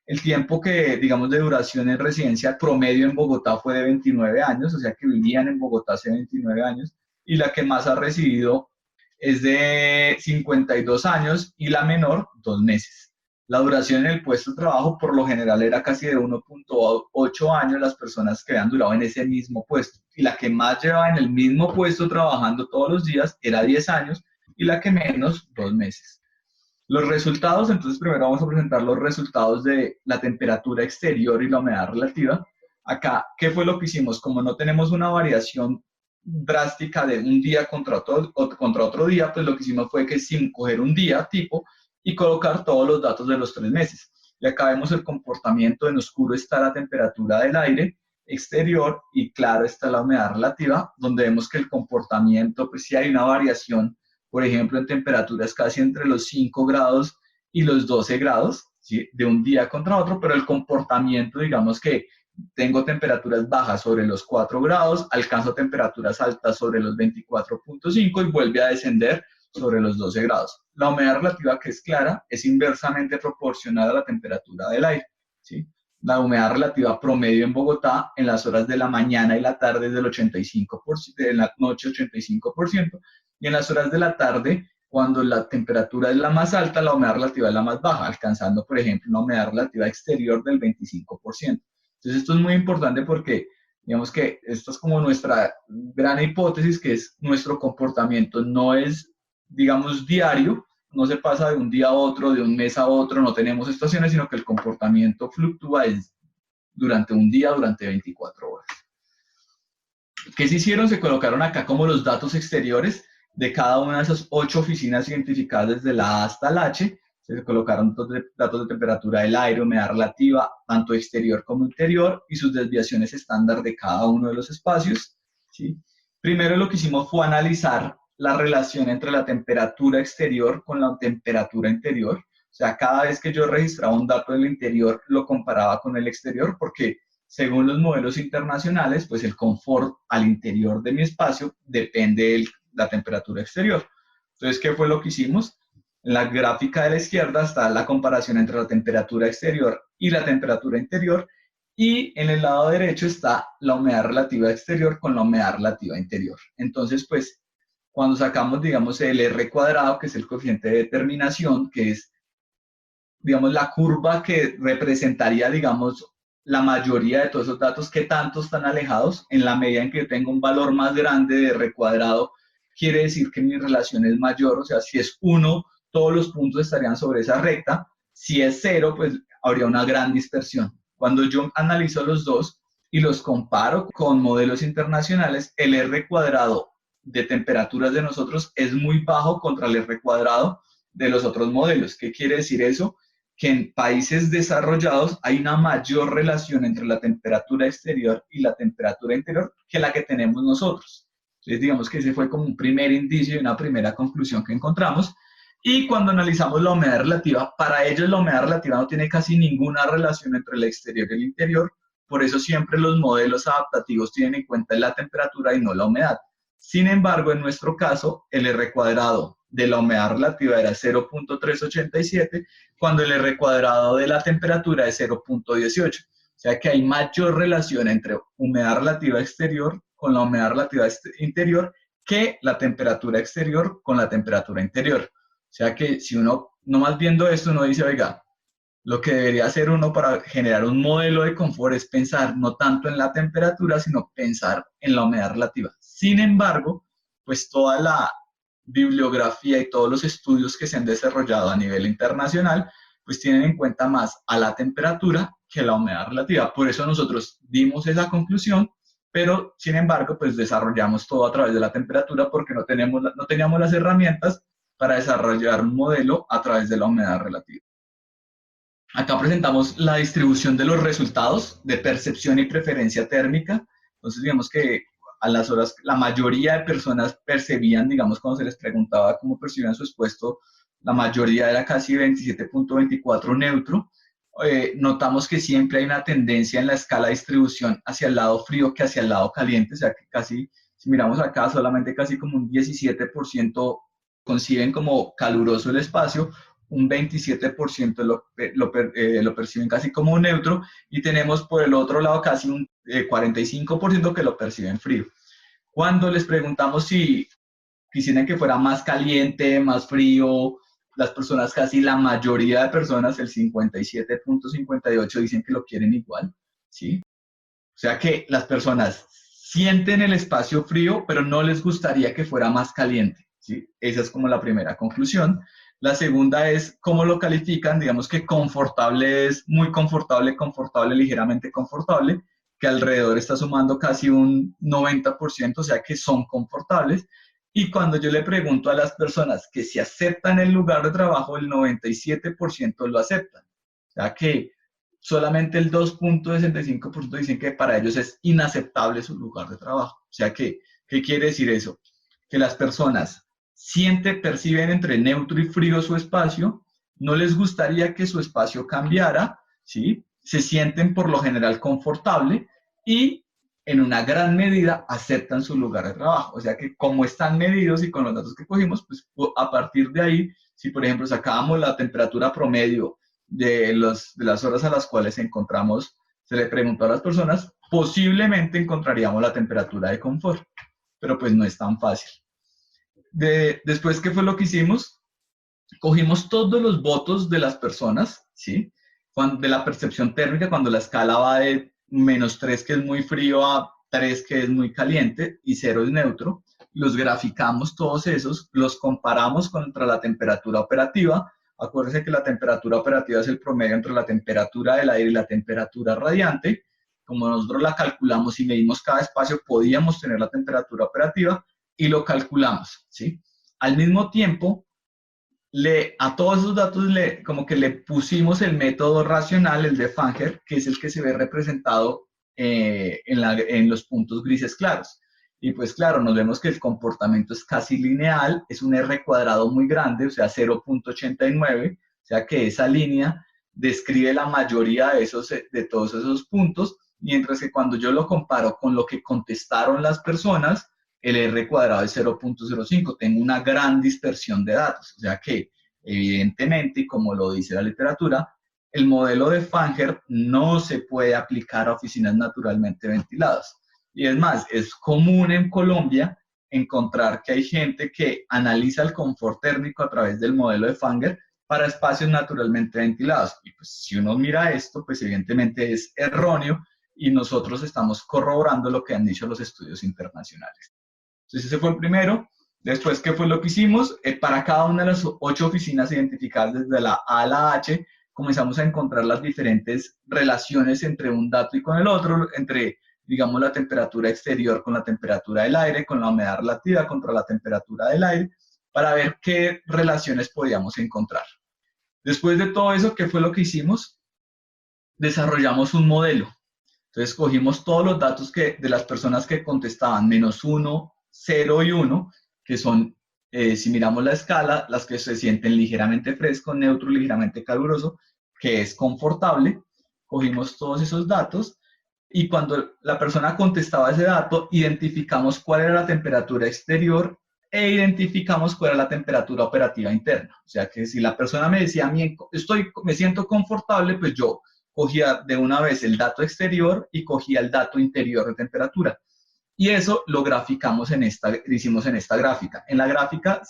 El tiempo digamos, de duración en residencia promedio en Bogotá fue de 29 años, o sea que vivían en Bogotá hace 29 años. Y la que más ha recibido es de 52 años y la menor 2 meses. La duración en el puesto de trabajo por lo general era casi de 1.8 años las personas que habían durado en ese mismo puesto. Y la que más llevaba en el mismo puesto trabajando todos los días era 10 años y la que menos 2 meses. Los resultados: entonces primero vamos a presentar los resultados de la temperatura exterior y la humedad relativa. Acá, ¿qué fue lo que hicimos? Como no tenemos una variación drástica de un día contra otro día, pues lo que hicimos fue que sin coger un día tipo y colocar todos los datos de los 3 meses. Y acá vemos el comportamiento. En oscuro está la temperatura del aire exterior y claro está la humedad relativa, donde vemos que el comportamiento, pues sí hay una variación, por ejemplo, en temperaturas casi entre los 5 grados y los 12 grados, ¿sí?, de un día contra otro, pero el comportamiento, digamos que tengo temperaturas bajas sobre los 4 grados, alcanzo temperaturas altas sobre los 24.5 y vuelve a descender sobre los 12 grados. La humedad relativa, que es clara, es inversamente proporcional a la temperatura del aire, ¿sí? La humedad relativa promedio en Bogotá en las horas de la mañana y la tarde es del 85%, de la noche 85%, y en las horas de la tarde, cuando la temperatura es la más alta, la humedad relativa es la más baja, alcanzando, por ejemplo, una humedad relativa exterior del 25%. Entonces esto es muy importante porque, digamos que esto es como nuestra gran hipótesis, que es nuestro comportamiento no es, digamos, diario, no se pasa de un día a otro, de un mes a otro, no tenemos estaciones, sino que el comportamiento fluctúa durante un día, durante 24 horas. ¿Qué se hicieron? Se colocaron acá como los datos exteriores de cada una de esas 8 oficinas identificadas desde la A hasta la H. Se colocaron datos de temperatura del aire, humedad relativa, tanto exterior como interior, y sus desviaciones estándar de cada uno de los espacios, ¿sí? Primero lo que hicimos fue analizar la relación entre la temperatura exterior con la temperatura interior. O sea, cada vez que yo registraba un dato del interior, lo comparaba con el exterior, porque según los modelos internacionales, pues el confort al interior de mi espacio depende de la temperatura exterior. Entonces, ¿qué fue lo que hicimos? En la gráfica de la izquierda está la comparación entre la temperatura exterior y la temperatura interior, y en el lado derecho está la humedad relativa exterior con la humedad relativa interior. Entonces, pues, cuando sacamos, digamos, el R cuadrado, que es el coeficiente de determinación, que es, digamos, la curva que representaría, digamos, la mayoría de todos esos datos, que tanto están alejados, en la medida en que yo tengo un valor más grande de R cuadrado, quiere decir que mi relación es mayor. O sea, si es 1, todos los puntos estarían sobre esa recta. Si es 0, pues habría una gran dispersión. Cuando yo analizo los dos y los comparo con modelos internacionales, el R cuadrado de temperaturas de nosotros es muy bajo contra el R cuadrado de los otros modelos. ¿Qué quiere decir eso? Que en países desarrollados hay una mayor relación entre la temperatura exterior y la temperatura interior que la que tenemos nosotros. Entonces, digamos que ese fue como un primer indicio y una primera conclusión que encontramos. Y cuando analizamos la humedad relativa, para ellos la humedad relativa no tiene casi ninguna relación entre el exterior y el interior. Por eso siempre los modelos adaptativos tienen en cuenta la temperatura y no la humedad. Sin embargo, en nuestro caso, el R cuadrado de la humedad relativa era 0.387, cuando el R cuadrado de la temperatura es 0.18. O sea que hay mayor relación entre humedad relativa exterior con la humedad relativa interior que la temperatura exterior con la temperatura interior. O sea que si uno, nomás viendo esto, uno dice, oiga, lo que debería hacer uno para generar un modelo de confort es pensar no tanto en la temperatura, sino pensar en la humedad relativa. Sin embargo, pues toda la bibliografía y todos los estudios que se han desarrollado a nivel internacional, pues tienen en cuenta más a la temperatura que la humedad relativa. Por eso nosotros dimos esa conclusión, pero sin embargo, pues desarrollamos todo a través de la temperatura porque no teníamos las herramientas para desarrollar un modelo a través de la humedad relativa. Acá presentamos la distribución de los resultados de percepción y preferencia térmica. Entonces, digamos que a las horas, la mayoría de personas percibían, digamos, cuando se les preguntaba cómo percibían su expuesto, la mayoría era casi 27.24 neutro. Notamos que siempre hay una tendencia en la escala de distribución hacia el lado frío que hacia el lado caliente, o sea que casi, si miramos acá, solamente casi como un 17% conciben como caluroso el espacio, un 27% lo perciben casi como neutro, y tenemos por el otro lado casi un 45% que lo perciben frío. Cuando les preguntamos si quisieran que fuera más caliente, más frío, las personas, casi la mayoría de personas, el 57.58, dicen que lo quieren igual, ¿sí? O sea que las personas sienten el espacio frío, pero no les gustaría que fuera más caliente, ¿sí? Esa es como la primera conclusión. La segunda es cómo lo califican, digamos que confortable es muy confortable, confortable, ligeramente confortable, que alrededor está sumando casi un 90%, o sea que son confortables. Y cuando yo le pregunto a las personas que si aceptan el lugar de trabajo, el 97% lo aceptan. O sea que solamente el 2.65% dicen que para ellos es inaceptable su lugar de trabajo. O sea que, ¿qué quiere decir eso? Que las personas perciben entre neutro y frío su espacio, no les gustaría que su espacio cambiara, ¿sí? Se sienten por lo general confortable y en una gran medida aceptan su lugar de trabajo. O sea que como están medidos y con los datos que cogimos, pues a partir de ahí, si por ejemplo sacábamos la temperatura promedio de las horas a las cuales encontramos, se le preguntó a las personas, posiblemente encontraríamos la temperatura de confort, pero pues no es tan fácil. Después, ¿qué fue lo que hicimos? Cogimos todos los votos de las personas, ¿sí? De la percepción térmica, cuando la escala va de -3, que es muy frío, a 3, que es muy caliente, y 0 es neutro. Los graficamos todos esos, los comparamos contra la temperatura operativa. Acuérdense que la temperatura operativa es el promedio entre la temperatura del aire y la temperatura radiante. Como nosotros la calculamos y medimos cada espacio, podíamos tener la temperatura operativa y lo calculamos, ¿sí? Al mismo tiempo, a todos esos datos como que le pusimos el método racional, el de Fanger, que es el que se ve representado en los puntos grises claros. Y pues claro, nos vemos que el comportamiento es casi lineal, es un R cuadrado muy grande, o sea, 0.89, o sea que esa línea describe la mayoría de todos esos puntos, mientras que cuando yo lo comparo con lo que contestaron las personas, el R cuadrado es 0.05, tengo una gran dispersión de datos, o sea que evidentemente, y como lo dice la literatura, el modelo de Fanger no se puede aplicar a oficinas naturalmente ventiladas. Y es más, es común en Colombia encontrar que hay gente que analiza el confort térmico a través del modelo de Fanger para espacios naturalmente ventilados. Y pues si uno mira esto, pues evidentemente es erróneo y nosotros estamos corroborando lo que han dicho los estudios internacionales. Entonces ese fue el primero. Después, ¿qué fue lo que hicimos? Para cada una de las 8 oficinas identificadas desde la A a la H, comenzamos a encontrar las diferentes relaciones entre un dato y con el otro, entre, digamos, la temperatura exterior con la temperatura del aire, con la humedad relativa contra la temperatura del aire, para ver qué relaciones podíamos encontrar. Después de todo eso, ¿qué fue lo que hicimos? Desarrollamos un modelo. Entonces, cogimos todos los datos de las personas que contestaban -1, 0 y 1, que son, si miramos la escala, las que se sienten ligeramente fresco, neutro, ligeramente caluroso, que es confortable. Cogimos todos esos datos y cuando la persona contestaba ese dato, identificamos cuál era la temperatura exterior e identificamos cuál era la temperatura operativa interna. O sea que si la persona me decía, me siento confortable, pues yo cogía de una vez el dato exterior y cogía el dato interior de temperatura. Y eso lo graficamos hicimos en esta gráfica. En la gráfica,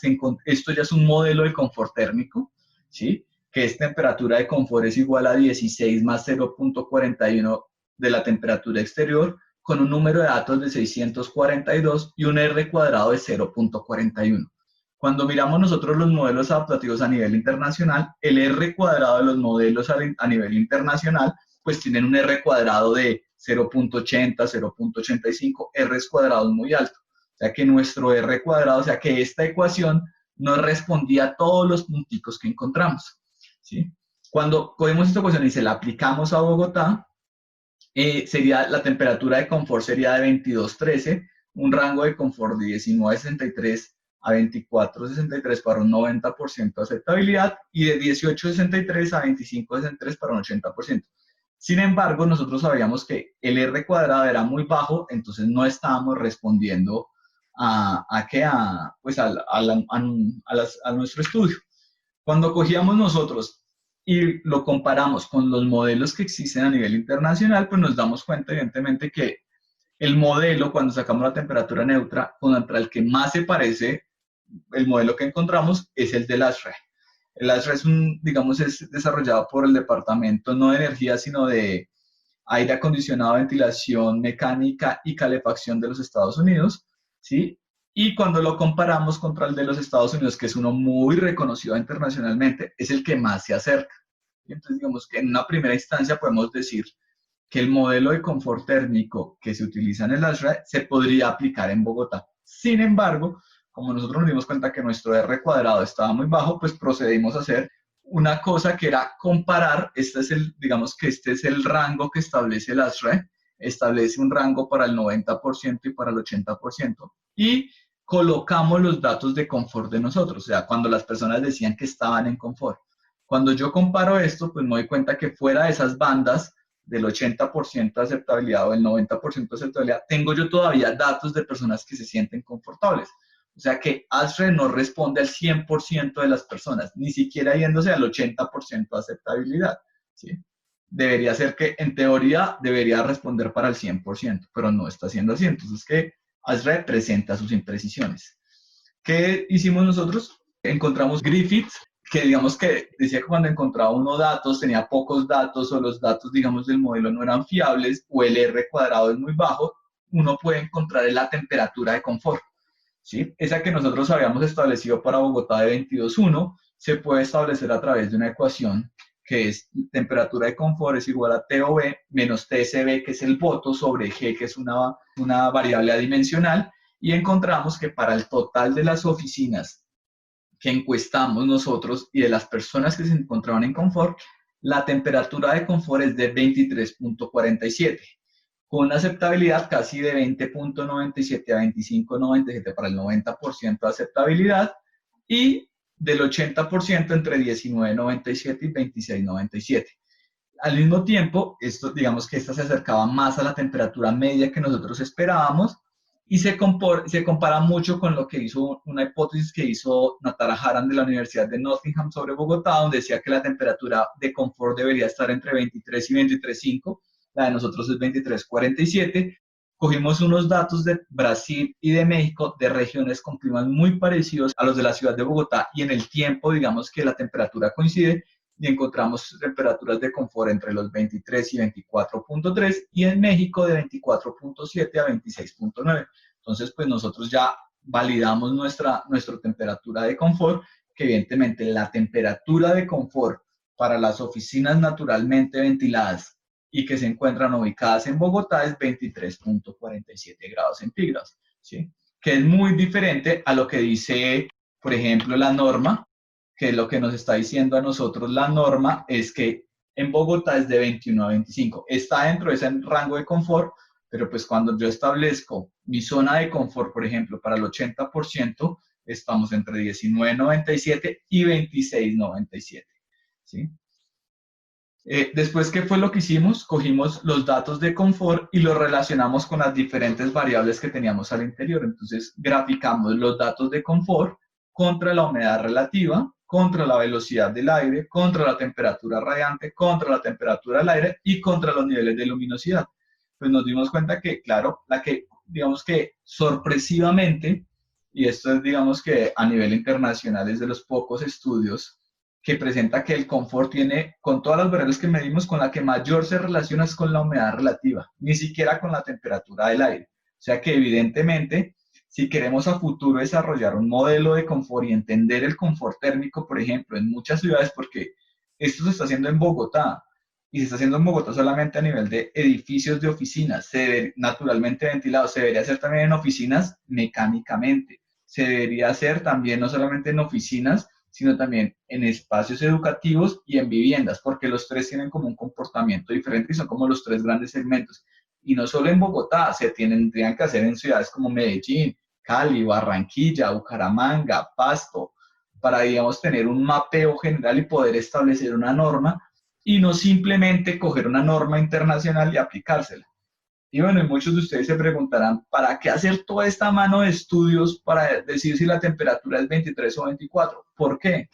esto ya es un modelo de confort térmico, ¿sí? Que es temperatura de confort es igual a 16 más 0.41 de la temperatura exterior, con un número de datos de 642 y un R cuadrado de 0.41. Cuando miramos nosotros los modelos adaptativos a nivel internacional, el R cuadrado de los modelos a nivel internacional, pues tienen un R cuadrado de 0.80, 0.85, R's cuadrados muy alto. O sea que nuestro R cuadrado, o sea que esta ecuación no respondía a todos los punticos que encontramos, ¿sí? Cuando cogemos esta ecuación y se la aplicamos a Bogotá, la temperatura de confort sería de 22.13, un rango de confort de 19.63 a 24.63 para un 90% de aceptabilidad y de 18.63 a 25.63 para un 80%. Sin embargo, nosotros sabíamos que el R cuadrado era muy bajo, entonces no estábamos respondiendo a nuestro estudio. Cuando cogíamos nosotros y lo comparamos con los modelos que existen a nivel internacional, pues nos damos cuenta, evidentemente, que el modelo, cuando sacamos la temperatura neutra, contra el que más se parece el modelo que encontramos, es el del ASHRAE. El ASHRAE es desarrollado por el Departamento no de Energía, sino de Aire Acondicionado, Ventilación Mecánica y Calefacción de los Estados Unidos, ¿sí? Y cuando lo comparamos contra el de los Estados Unidos, que es uno muy reconocido internacionalmente, es el que más se acerca. Y entonces, digamos que en una primera instancia podemos decir que el modelo de confort térmico que se utiliza en el ASHRAE se podría aplicar en Bogotá. Sin embargo, como nosotros nos dimos cuenta que nuestro R cuadrado estaba muy bajo, pues procedimos a hacer una cosa que era comparar, digamos que este es el rango que establece el ASHRAE, establece un rango para el 90% y para el 80%, y colocamos los datos de confort de nosotros, o sea, cuando las personas decían que estaban en confort. Cuando yo comparo esto, pues me doy cuenta que fuera de esas bandas del 80% de aceptabilidad o del 90% de aceptabilidad, tengo yo todavía datos de personas que se sienten confortables. O sea que ASHRAE no responde al 100% de las personas, ni siquiera yéndose al 80% de aceptabilidad, ¿sí? Debería ser que, en teoría, debería responder para el 100%, pero no está siendo así. Entonces, que ASHRAE presenta sus imprecisiones. ¿Qué hicimos nosotros? Encontramos Griffiths, que digamos que decía que cuando encontraba uno datos, tenía pocos datos, o los datos, digamos, del modelo no eran fiables, o el R cuadrado es muy bajo, uno puede encontrar la temperatura de confort, ¿sí? Esa que nosotros habíamos establecido para Bogotá de 22.1 se puede establecer a través de una ecuación que es temperatura de confort es igual a TOV menos TSV, que es el voto, sobre G, que es una variable adimensional, y encontramos que para el total de las oficinas que encuestamos nosotros y de las personas que se encontraban en confort, la temperatura de confort es de 23.47, con una aceptabilidad casi de 20.97 a 25.97 para el 90% de aceptabilidad y del 80% entre 19.97 y 26.97. Al mismo tiempo, digamos que esta se acercaba más a la temperatura media que nosotros esperábamos y se compara mucho con lo que hizo una hipótesis que hizo Natara Haran de la Universidad de Nottingham sobre Bogotá, donde decía que la temperatura de confort debería estar entre 23 y 23.5, la de nosotros es 23.47. Cogimos unos datos de Brasil y de México, de regiones con climas muy parecidos a los de la ciudad de Bogotá, y en el tiempo, digamos que la temperatura coincide, y encontramos temperaturas de confort entre los 23 y 24.3, y en México de 24.7 a 26.9. Entonces, pues nosotros ya validamos nuestra temperatura de confort, que evidentemente la temperatura de confort para las oficinas naturalmente ventiladas y que se encuentran ubicadas en Bogotá es 23.47 grados centígrados, ¿sí? Que es muy diferente a lo que dice, por ejemplo, la norma, que es lo que nos está diciendo a nosotros la norma, es que en Bogotá es de 21 a 25. Está dentro de ese rango de confort, pero pues cuando yo establezco mi zona de confort, por ejemplo, para el 80%, estamos entre 19.97 y 26.97, ¿sí? Después, ¿qué fue lo que hicimos? Cogimos los datos de confort y los relacionamos con las diferentes variables que teníamos al interior. Entonces, graficamos los datos de confort contra la humedad relativa, contra la velocidad del aire, contra la temperatura radiante, contra la temperatura del aire y contra los niveles de luminosidad. Pues nos dimos cuenta que, claro, digamos que sorpresivamente, y esto es, digamos que a nivel internacional es de los pocos estudios que presenta que el confort tiene, con todas las variables que medimos, con la que mayor se relaciona es con la humedad relativa, ni siquiera con la temperatura del aire. O sea que evidentemente, si queremos a futuro desarrollar un modelo de confort y entender el confort térmico, por ejemplo, en muchas ciudades, porque esto se está haciendo en Bogotá, y se está haciendo en Bogotá solamente a nivel de edificios de oficinas, naturalmente ventilados, se debería hacer también en oficinas mecánicamente, se debería hacer también no solamente en oficinas, sino también en espacios educativos y en viviendas, porque los tres tienen como un comportamiento diferente y son como los tres grandes segmentos. Y no solo en Bogotá, se tendrían que hacer en ciudades como Medellín, Cali, Barranquilla, Bucaramanga, Pasto, para, digamos, tener un mapeo general y poder establecer una norma y no simplemente coger una norma internacional y aplicársela. Y bueno, y muchos de ustedes se preguntarán, ¿para qué hacer toda esta mano de estudios para decir si la temperatura es 23 o 24? ¿Por qué?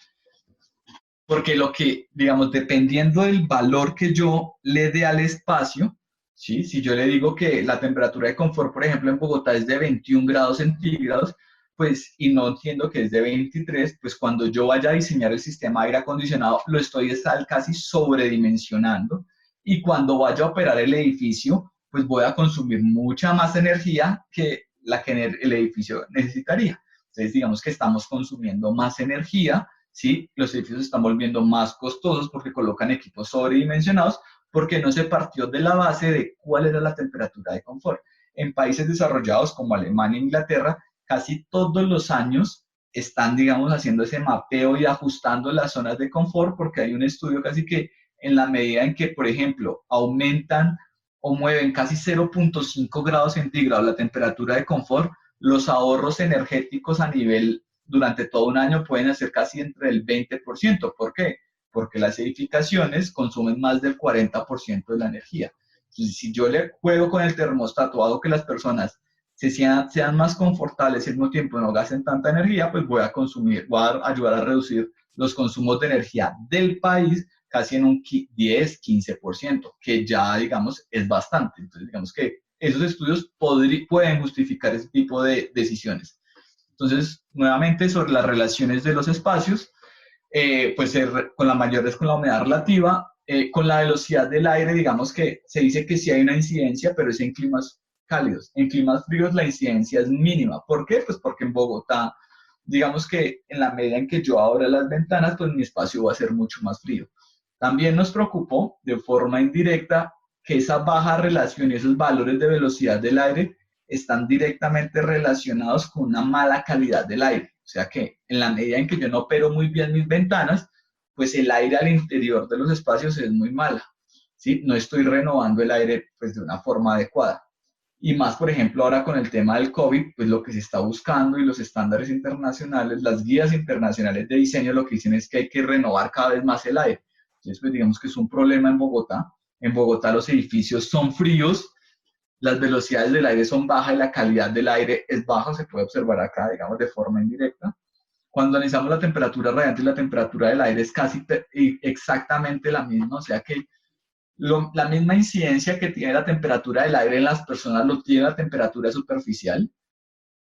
Porque lo que, digamos, dependiendo del valor que yo le dé al espacio, ¿sí? Si yo le digo que la temperatura de confort, por ejemplo, en Bogotá es de 21 grados centígrados, pues, y no entiendo que es de 23, pues cuando yo vaya a diseñar el sistema de aire acondicionado, lo estoy casi sobredimensionando, y cuando vaya a operar el edificio, pues voy a consumir mucha más energía que la que el edificio necesitaría. Entonces, digamos que estamos consumiendo más energía, ¿sí? Los edificios se están volviendo más costosos porque colocan equipos sobredimensionados, porque no se partió de la base de cuál era la temperatura de confort. En países desarrollados como Alemania e Inglaterra, casi todos los años están, digamos, haciendo ese mapeo y ajustando las zonas de confort, porque hay un estudio casi que en la medida en que, por ejemplo, aumentan o mueven casi 0.5 grados centígrados la temperatura de confort, los ahorros energéticos a nivel durante todo un año pueden ser casi entre el 20%. ¿Por qué? Porque las edificaciones consumen más del 40% de la energía. Entonces, si yo le juego con el termostato, hago que las personas sean más confortables y al mismo tiempo no gasten tanta energía, pues voy a ayudar a reducir los consumos de energía del país casi en un 10-15%, que ya, digamos, es bastante. Entonces, digamos que esos estudios pueden justificar ese tipo de decisiones. Entonces, nuevamente, sobre las relaciones de los espacios, pues con la mayor es con la humedad relativa, con la velocidad del aire, digamos que se dice que sí hay una incidencia, pero es en climas cálidos. En climas fríos la incidencia es mínima. ¿Por qué? Pues porque en Bogotá, digamos que en la medida en que yo abra las ventanas, pues mi espacio va a ser mucho más frío. También nos preocupó de forma indirecta que esa baja relación y esos valores de velocidad del aire están directamente relacionados con una mala calidad del aire. O sea que en la medida en que yo no opero muy bien mis ventanas, pues el aire al interior de los espacios es muy mala, ¿sí? No estoy renovando el aire pues de una forma adecuada. Y más, por ejemplo, ahora con el tema del COVID, pues lo que se está buscando y los estándares internacionales, las guías internacionales de diseño, lo que dicen es que hay que renovar cada vez más el aire. Entonces, pues digamos que es un problema en Bogotá. En Bogotá los edificios son fríos, las velocidades del aire son bajas y la calidad del aire es baja, se puede observar acá, digamos, de forma indirecta. Cuando analizamos la temperatura radiante y la temperatura del aire es casi exactamente la misma, o sea que la misma incidencia que tiene la temperatura del aire en las personas lo tiene la temperatura superficial.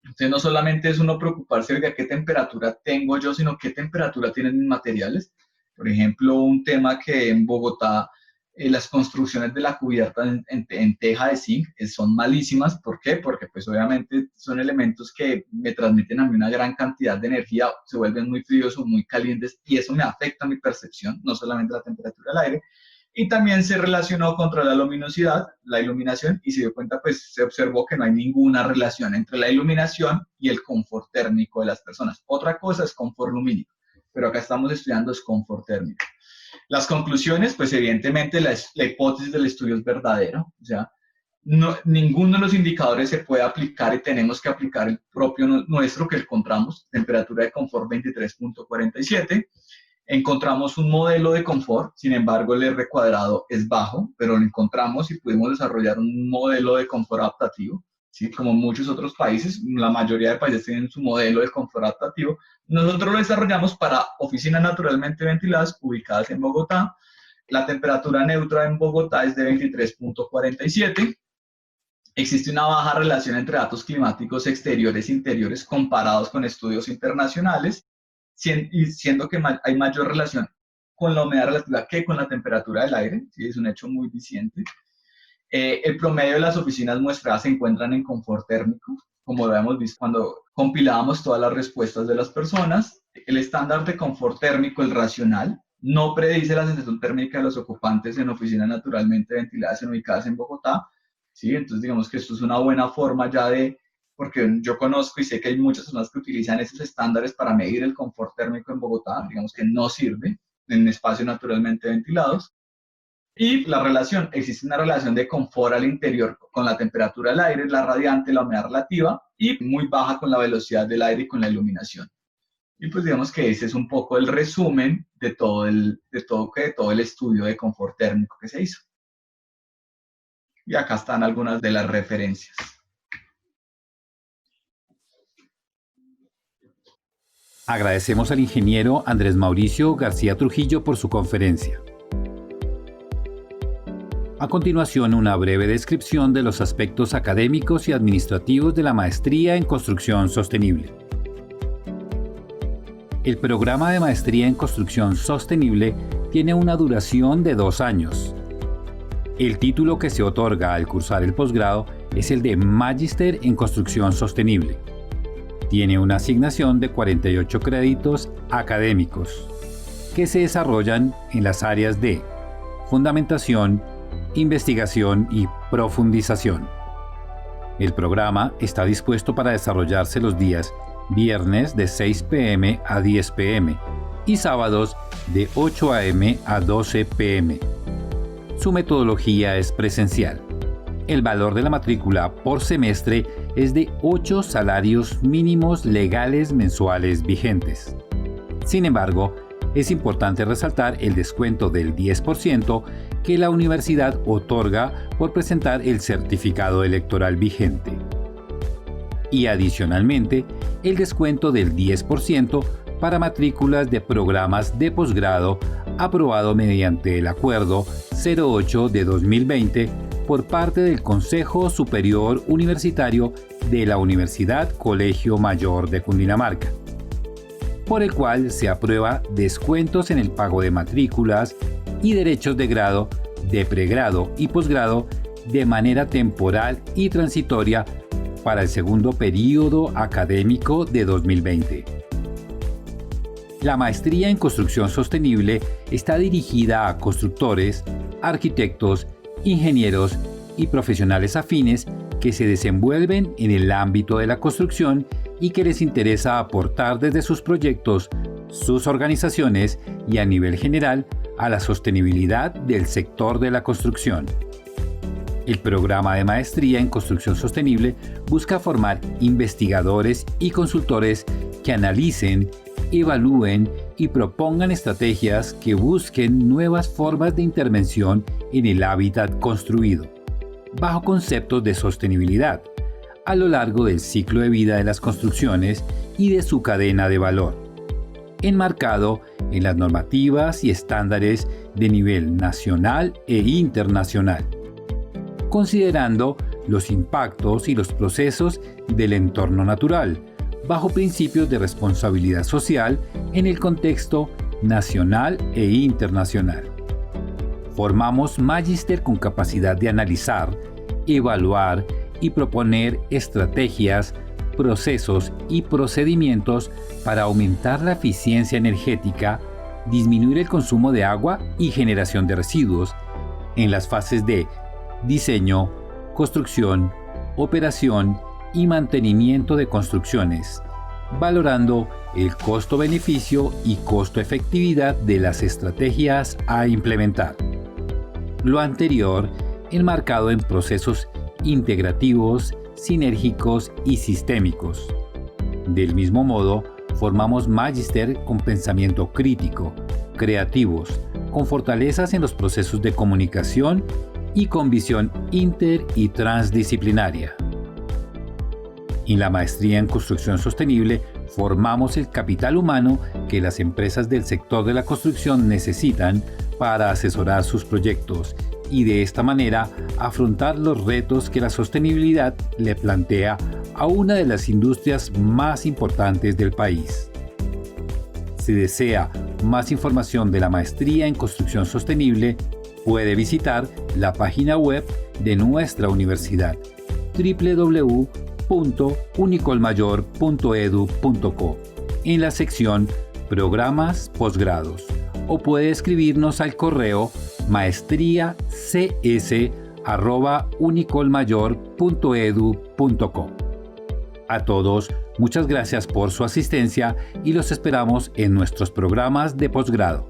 Entonces no solamente es uno preocuparse de qué temperatura tengo yo, sino qué temperatura tienen mis materiales. Por ejemplo, un tema que en Bogotá las construcciones de la cubierta en teja de zinc son malísimas. ¿Por qué? Porque pues obviamente son elementos que me transmiten a mí una gran cantidad de energía, se vuelven muy fríos o muy calientes y eso me afecta mi percepción, no solamente la temperatura del aire. Y también se relacionó contra la luminosidad, la iluminación, y se dio cuenta, pues se observó que no hay ninguna relación entre la iluminación y el confort térmico de las personas. Otra cosa es confort lumínico, pero acá estamos estudiando es confort térmico. Las conclusiones, pues evidentemente la hipótesis del estudio es verdadera, o sea, ninguno de los indicadores se puede aplicar y tenemos que aplicar el propio nuestro que encontramos, temperatura de confort 23.47. Encontramos un modelo de confort, sin embargo el R cuadrado es bajo, pero lo encontramos y pudimos desarrollar un modelo de confort adaptativo, ¿sí? Como muchos otros países, la mayoría de países tienen su modelo de confort adaptativo. Nosotros lo desarrollamos para oficinas naturalmente ventiladas ubicadas en Bogotá. La temperatura neutra en Bogotá es de 23.47. Existe una baja relación entre datos climáticos exteriores e interiores comparados con estudios internacionales, siendo que hay mayor relación con la humedad relativa que con la temperatura del aire, ¿sí? Es un hecho muy diciente. El promedio de las oficinas muestradas se encuentran en confort térmico, como lo habíamos visto cuando compilábamos todas las respuestas de las personas. El estándar de confort térmico, el racional, no predice la sensación térmica de los ocupantes en oficinas naturalmente ventiladas ubicadas en Bogotá, ¿sí? Entonces digamos que esto es una buena forma ya de, porque yo conozco y sé que hay muchas personas que utilizan esos estándares para medir el confort térmico en Bogotá, digamos que no sirve en espacios naturalmente ventilados. Y la relación, existe una relación de confort al interior con la temperatura del aire, la radiante, la humedad relativa, y muy baja con la velocidad del aire y con la iluminación. Y pues digamos que ese es un poco el resumen de todo el estudio de confort térmico que se hizo. Y acá están algunas de las referencias. Agradecemos al ingeniero Andrés Mauricio García Trujillo por su conferencia. A continuación, una breve descripción de los aspectos académicos y administrativos de la maestría en construcción sostenible. El programa de maestría en construcción sostenible tiene una duración de 2 años. El título que se otorga al cursar el posgrado es el de Magíster en Construcción Sostenible. Tiene una asignación de 48 créditos académicos que se desarrollan en las áreas de fundamentación, investigación y profundización. El programa está dispuesto para desarrollarse los días viernes de 6 p.m. a 10 p.m. y sábados de 8 a.m. a 12 p.m. Su metodología es presencial. El valor de la matrícula por semestre es de 8 salarios mínimos legales mensuales vigentes. Sin embargo, es importante resaltar el descuento del 10% que la universidad otorga por presentar el certificado electoral vigente. Y adicionalmente, el descuento del 10% para matrículas de programas de posgrado aprobado mediante el Acuerdo 08 de 2020 por parte del Consejo Superior Universitario de la Universidad Colegio Mayor de Cundinamarca, por el cual se aprueba descuentos en el pago de matrículas y derechos de grado, de pregrado y posgrado de manera temporal y transitoria para el segundo período académico de 2020. La maestría en construcción sostenible está dirigida a constructores, arquitectos, ingenieros y profesionales afines que se desenvuelven en el ámbito de la construcción y que les interesa aportar desde sus proyectos, sus organizaciones y a nivel general a la sostenibilidad del sector de la construcción. El programa de maestría en construcción sostenible busca formar investigadores y consultores que analicen, evalúen y propongan estrategias que busquen nuevas formas de intervención en el hábitat construido, bajo conceptos de sostenibilidad, a lo largo del ciclo de vida de las construcciones y de su cadena de valor, enmarcado en las normativas y estándares de nivel nacional e internacional, considerando los impactos y los procesos del entorno natural, bajo principios de responsabilidad social en el contexto nacional e internacional. Formamos magíster con capacidad de analizar, evaluar y proponer estrategias, procesos y procedimientos para aumentar la eficiencia energética, disminuir el consumo de agua y generación de residuos en las fases de diseño, construcción, operación y mantenimiento de construcciones, valorando el costo-beneficio y costo-efectividad de las estrategias a implementar. Lo anterior enmarcado en procesos integrativos, sinérgicos y sistémicos. Del mismo modo, formamos magíster con pensamiento crítico, creativos, con fortalezas en los procesos de comunicación y con visión inter y transdisciplinaria. En la maestría en construcción sostenible formamos el capital humano que las empresas del sector de la construcción necesitan para asesorar sus proyectos y de esta manera afrontar los retos que la sostenibilidad le plantea a una de las industrias más importantes del país. Si desea más información de la maestría en construcción sostenible, puede visitar la página web de nuestra universidad www.unicolmayor.edu.co en la sección Programas Posgrados, o puede escribirnos al correo maestriacs@unicolmayor.edu.co. A todos, muchas gracias por su asistencia y los esperamos en nuestros programas de posgrado.